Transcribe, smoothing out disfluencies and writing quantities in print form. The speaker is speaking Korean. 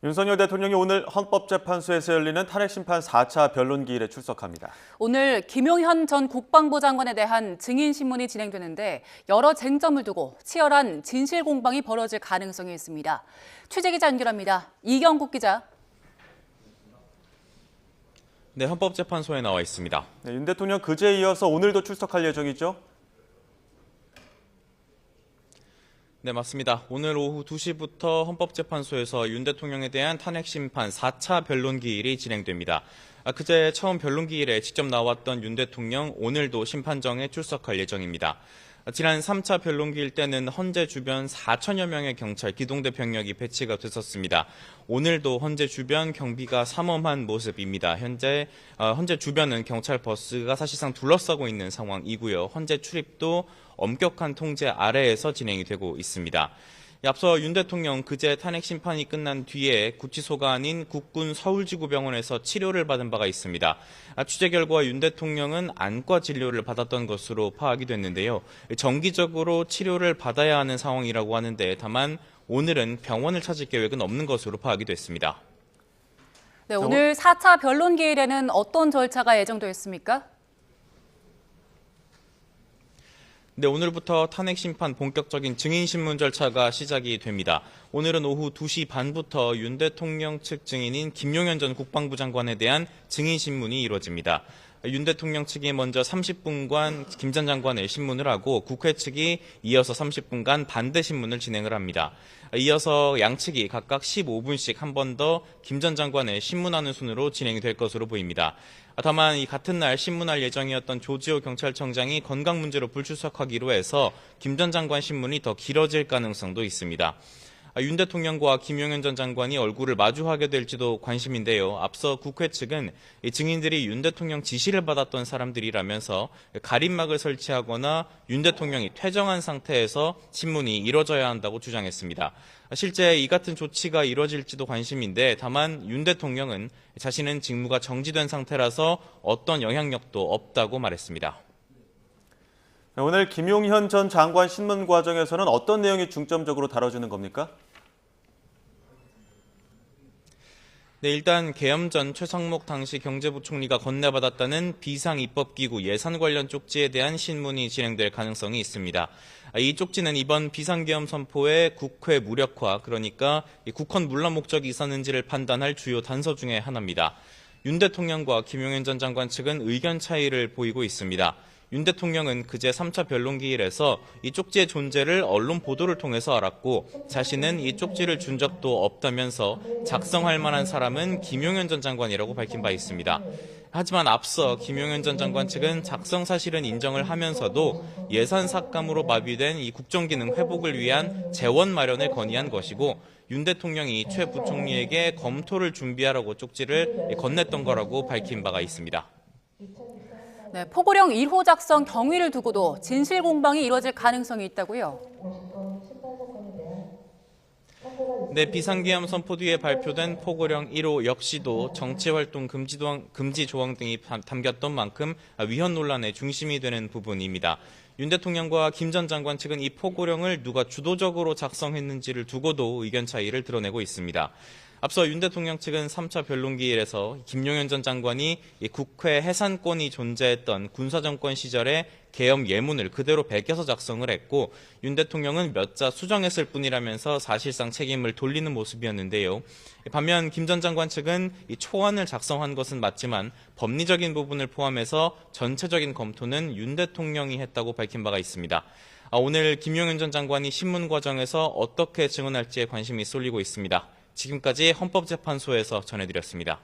윤석열 대통령이 오늘 헌법재판소에서 열리는 탄핵심판 4차 변론기일에 출석합니다. 오늘 김용현 전 국방부 장관에 대한 증인신문이 진행되는데 여러 쟁점을 두고 치열한 진실 공방이 벌어질 가능성이 있습니다. 취재기자 연결합니다. 이경국 기자. 네, 헌법재판소에 나와 있습니다. 네, 윤 대통령 그제에 이어서 오늘도 출석할 예정이죠? 네, 맞습니다. 오늘 오후 2시부터 헌법재판소에서 윤 대통령에 대한 탄핵심판 4차 변론기일이 진행됩니다. 그제 처음 변론기일에 직접 나왔던 윤 대통령 오늘도 심판정에 출석할 예정입니다. 지난 3차 변론기일 때는 헌재 주변 4천여 명의 경찰 기동대 병력이 배치가 됐었습니다. 오늘도 헌재 주변 경비가 삼엄한 모습입니다. 현재 헌재 주변은 경찰 버스가 사실상 둘러싸고 있는 상황이고요. 헌재 출입도 엄격한 통제 아래에서 진행이 되고 있습니다. 앞서 윤 대통령 그제 탄핵 심판이 끝난 뒤에 구치소가 아닌 국군 서울지구병원에서 치료를 받은 바가 있습니다. 취재 결과 윤 대통령은 안과 진료를 받았던 것으로 파악이 됐는데요. 정기적으로 치료를 받아야 하는 상황이라고 하는데 다만 오늘은 병원을 찾을 계획은 없는 것으로 파악이 됐습니다. 네, 오늘 4차 변론기일에는 어떤 절차가 예정되어 있습니까? 네, 오늘부터 탄핵심판 본격적인 증인신문 절차가 시작이 됩니다. 오늘은 오후 2시 반부터 윤 대통령 측 증인인 김용현 전 국방부 장관에 대한 증인신문이 이루어집니다. 윤 대통령 측이 먼저 30분간 김 전 장관의 신문을 하고 국회 측이 이어서 30분간 반대 신문을 진행을 합니다. 이어서 양측이 각각 15분씩 한 번 더 김 전 장관의 신문하는 순으로 진행이 될 것으로 보입니다. 다만 이 같은 날 신문할 예정이었던 조지호 경찰청장이 건강 문제로 불출석하기로 해서 김 전 장관 신문이 더 길어질 가능성도 있습니다. 윤 대통령과 김용현 전 장관이 얼굴을 마주하게 될지도 관심인데요. 앞서 국회 측은 증인들이 윤 대통령 지시를 받았던 사람들이라면서 가림막을 설치하거나 윤 대통령이 퇴정한 상태에서 신문이 이뤄져야 한다고 주장했습니다. 실제 이 같은 조치가 이뤄질지도 관심인데 다만 윤 대통령은 자신은 직무가 정지된 상태라서 어떤 영향력도 없다고 말했습니다. 오늘 김용현 전 장관 신문 과정에서는 어떤 내용이 중점적으로 다뤄지는 겁니까? 네, 일단 계엄 전 최상목 당시 경제부총리가 건네받았다는 비상입법기구 예산 관련 쪽지에 대한 신문이 진행될 가능성이 있습니다. 이 쪽지는 이번 비상계엄 선포의 국회 무력화, 그러니까 국헌 문란 목적이 있었는지를 판단할 주요 단서 중에 하나입니다. 윤 대통령과 김용현 전 장관 측은 의견 차이를 보이고 있습니다. 윤 대통령은 그제 3차 변론기일에서 이 쪽지의 존재를 언론 보도를 통해서 알았고 자신은 이 쪽지를 준 적도 없다면서 작성할 만한 사람은 김용현 전 장관이라고 밝힌 바 있습니다. 하지만 앞서 김용현 전 장관 측은 작성 사실은 인정을 하면서도 예산 삭감으로 마비된 이 국정기능 회복을 위한 재원 마련을 건의한 것이고 윤 대통령이 최 부총리에게 검토를 준비하라고 쪽지를 건넸던 거라고 밝힌 바가 있습니다. 네, 포고령 1호 작성 경위를 두고도 진실 공방이 이뤄질 가능성이 있다고요? 네, 비상계엄 선포 뒤에 발표된 포고령 1호 역시도 정치활동 금지 조항 등이 담겼던 만큼 위헌 논란의 중심이 되는 부분입니다. 윤 대통령과 김 전 장관 측은 이 포고령을 누가 주도적으로 작성했는지를 두고도 의견 차이를 드러내고 있습니다. 앞서 윤 대통령 측은 3차 변론기일에서 김용현 전 장관이 국회 해산권이 존재했던 군사정권 시절에 계엄 예문을 그대로 베껴서 작성을 했고 윤 대통령은 몇 자 수정했을 뿐이라면서 사실상 책임을 돌리는 모습이었는데요. 반면 김 전 장관 측은 이 초안을 작성한 것은 맞지만 법리적인 부분을 포함해서 전체적인 검토는 윤 대통령이 했다고 밝힌 바가 있습니다. 오늘 김용현 전 장관이 신문 과정에서 어떻게 증언할지에 관심이 쏠리고 있습니다. 지금까지 헌법재판소에서 전해드렸습니다.